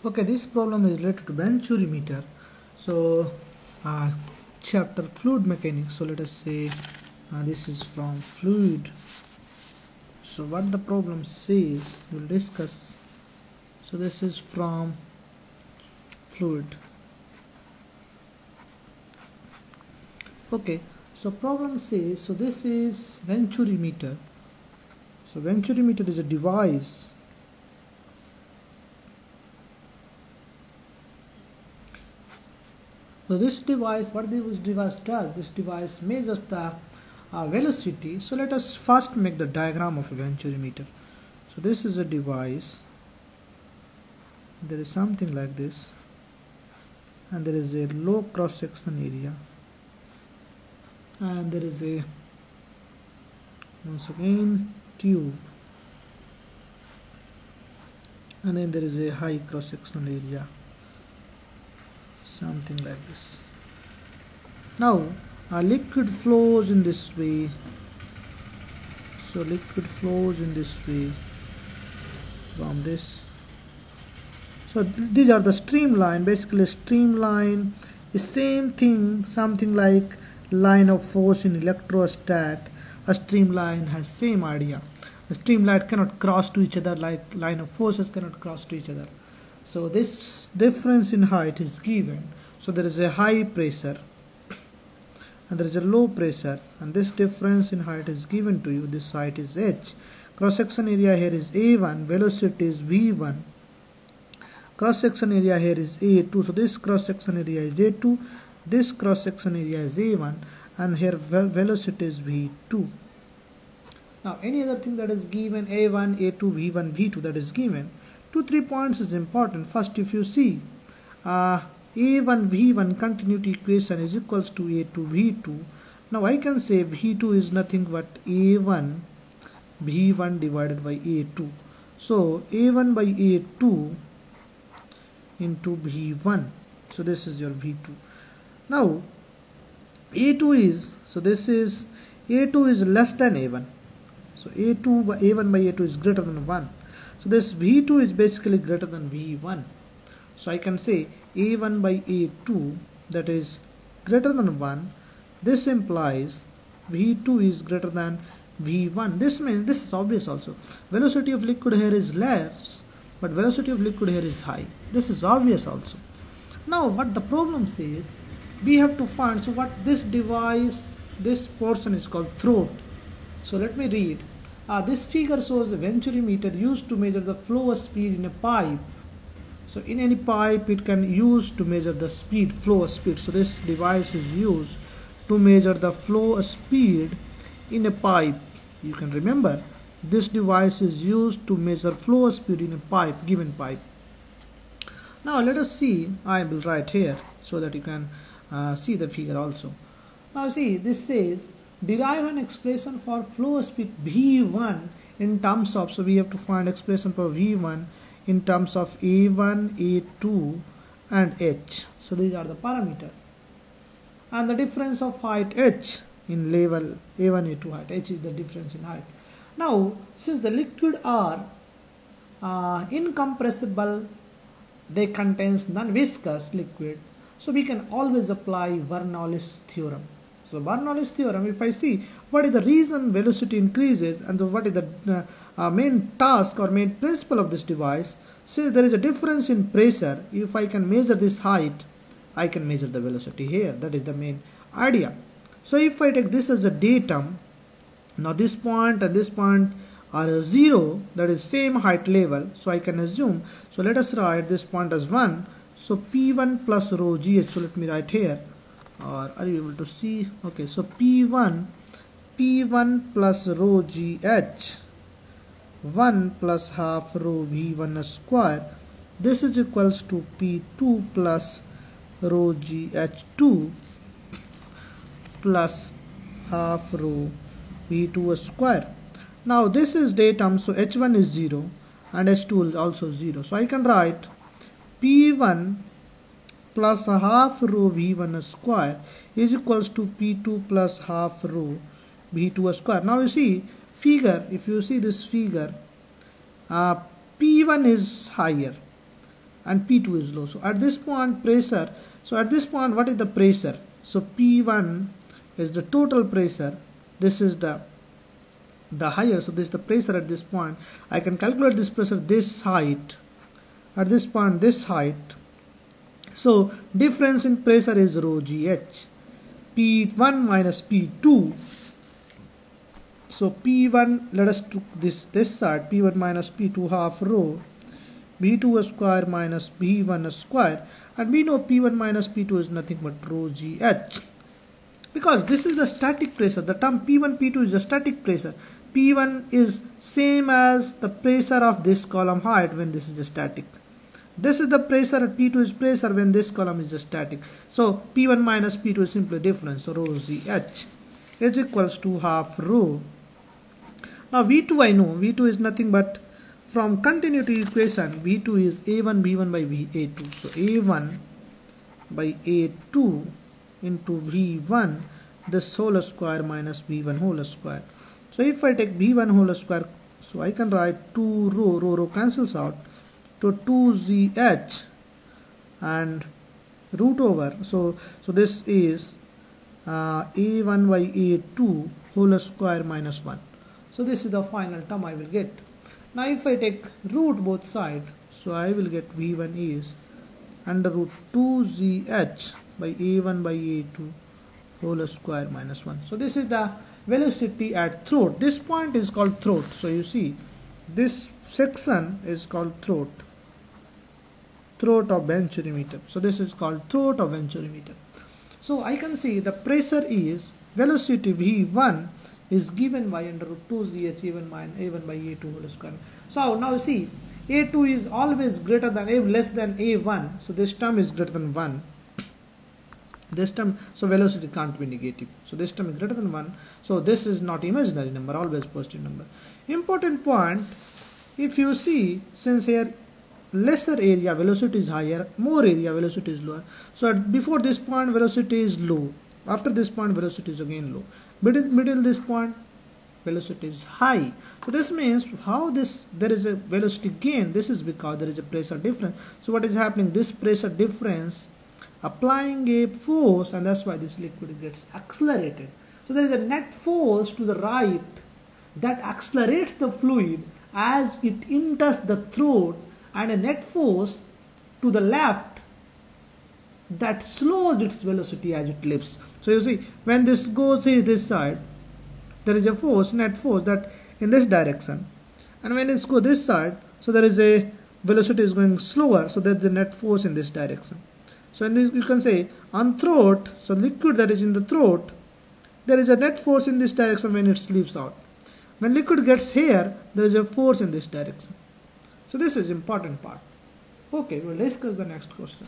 Okay, this problem is related to Venturimeter. So, chapter fluid mechanics. So let us say this is from fluid. So what the problem says, we'll discuss. So this is from fluid. Okay, so problem says, so this is Venturimeter. So Venturimeter is a device So this device, what this device does, this device measures the velocity. So let us first make the diagram of a Venturimeter. So this is a device. There is something like this, and there is a low cross-section area, and there is a once again tube, and then there is a high cross-sectional area. Something like this. Now a liquid flows in this way. So liquid flows in this way from this. So these are the streamline. Basically streamline is same thing, something like line of force in electrostat. A streamline has same idea. The streamline cannot cross to each other like line of forces cannot cross to each other. So this difference in height is given. So there is a high pressure and there is a low pressure, and this difference in height is given to you. This height is h. Cross section area here is a1, velocity is v1. Cross section area here is a2. So this cross section area is a2, this cross section area is a1, and here velocity is v2. Now any other thing that is given, a1, a2, v1, v2, that is given. 2-3 points is important. First, if you see a1 v1 continuity equation is equals to a2 v2. Now I can say v2 is nothing but a1 v1 divided by a2. So a1 by a2 into v1. So this is your v2. Now a2 is, so this is a2 is less than a1. So a2 by a1 by a2 is greater than 1. So this v2 is basically greater than v1. So I can say a1 by a2, that is greater than 1. This implies v2 is greater than v1. This means, this is obvious also. Velocity of liquid here is less, but velocity of liquid here is high. This is obvious also. Now what the problem says, we have to find, so what this device, this portion is called throat. So let me read. This figure shows a Venturimeter used to measure the flow speed in a pipe. So in any pipe it can use to measure the speed, flow speed. So this device is used to measure the flow speed in a pipe. You can remember, this device is used to measure flow speed in a pipe, given pipe. Now let us see, I will write here so that you can see the figure also. Now see, this says derive an expression for flow speed v1 in terms of, so we have to find expression for v1 in terms of a1, a2 and h. So these are the parameters, and the difference of height h in level a1, a2 height. H is the difference in height. Now since the liquid are incompressible, they contains non-viscous liquid, so we can always apply Bernoulli's theorem. So Bernoulli's theorem, if I see what is the reason velocity increases and what is the main task or main principle of this device, say there is a difference in pressure. If I can measure this height, I can measure the velocity here. That is the main idea. So if I take this as a datum, now this point and this point are a 0, that is same height level, so I can assume, so let us write this point as 1, so p1 plus rho gh. So let me write here, or are you able to see? Okay, so p1 plus rho gh 1 plus half rho v1 square, this is equals to p2 plus rho gh2 plus half rho v2 square. Now this is datum, so h1 is 0 and h2 is also 0. So I can write p1 plus half rho v1 square is equals to p2 plus half rho v2 square. Now you see figure, if you see this figure, p1 is higher and P2 is low. So at this point pressure, so at this point what is the pressure? So P1 is the total pressure, this is the higher, so this is the pressure at this point. I can calculate this pressure, this height, at this point this height. So difference in pressure is rho GH, P1 minus P2. So P1, let us took this side, P1 minus P2 half rho B2 square minus B1 square, and we know P1 minus P2 is nothing but rho GH, because this is the static pressure. The term P1 P2 is the static pressure. P1 is same as the pressure of this column height when this is the static. This is the pressure, P2 is pressure when this column is the static. So P1 minus P2 is simply difference. So rho GH is equals to half rho. Now V2 I know, V2 is nothing but, from continuity equation, V2 is A1 B1 by A2. So A1 by A2 into V1, this whole square minus V1 whole square. So if I take V1 whole square, so I can write 2 rho cancels out to 2ZH and root over. So this is A1 by A2 whole square minus 1. So this is the final term I will get. Now if I take root both sides, so I will get V1 is under root 2ZH by A1 by A2 whole square minus 1. So this is the velocity at throat. This point is called throat. So you see this section is called throat of Venturimeter. So this is called throat of Venturimeter. So I can see the pressure is, velocity V1 is given by under root 2ZH A1 by A2 whole square. So now see, A2 is always greater than less than A1. So this term is greater than 1. This term, so velocity can't be negative. So this term is greater than 1. So this is not imaginary number, always positive number. Important point, if you see, since here lesser area velocity is higher, more area velocity is lower. So before this point velocity is low, after this point velocity is again low. Middle this point velocity is high. So this means how there is a velocity gain, this is because there is a pressure difference. So what is happening, this pressure difference applying a force, and that's why this liquid gets accelerated. So there is a net force to the right that accelerates the fluid as it enters the throat, and a net force to the left that slows its velocity as it leaps. So you see, when this goes here this side, there is a force, net force, that in this direction, and when it goes this side, so there is a velocity is going slower, so there is a net force in this direction. So in this you can say on throat, so liquid that is in the throat, there is a net force in this direction when it leaves out. When liquid gets here, there is a force in this direction. So this is important part. Okay, we'll discuss the next question.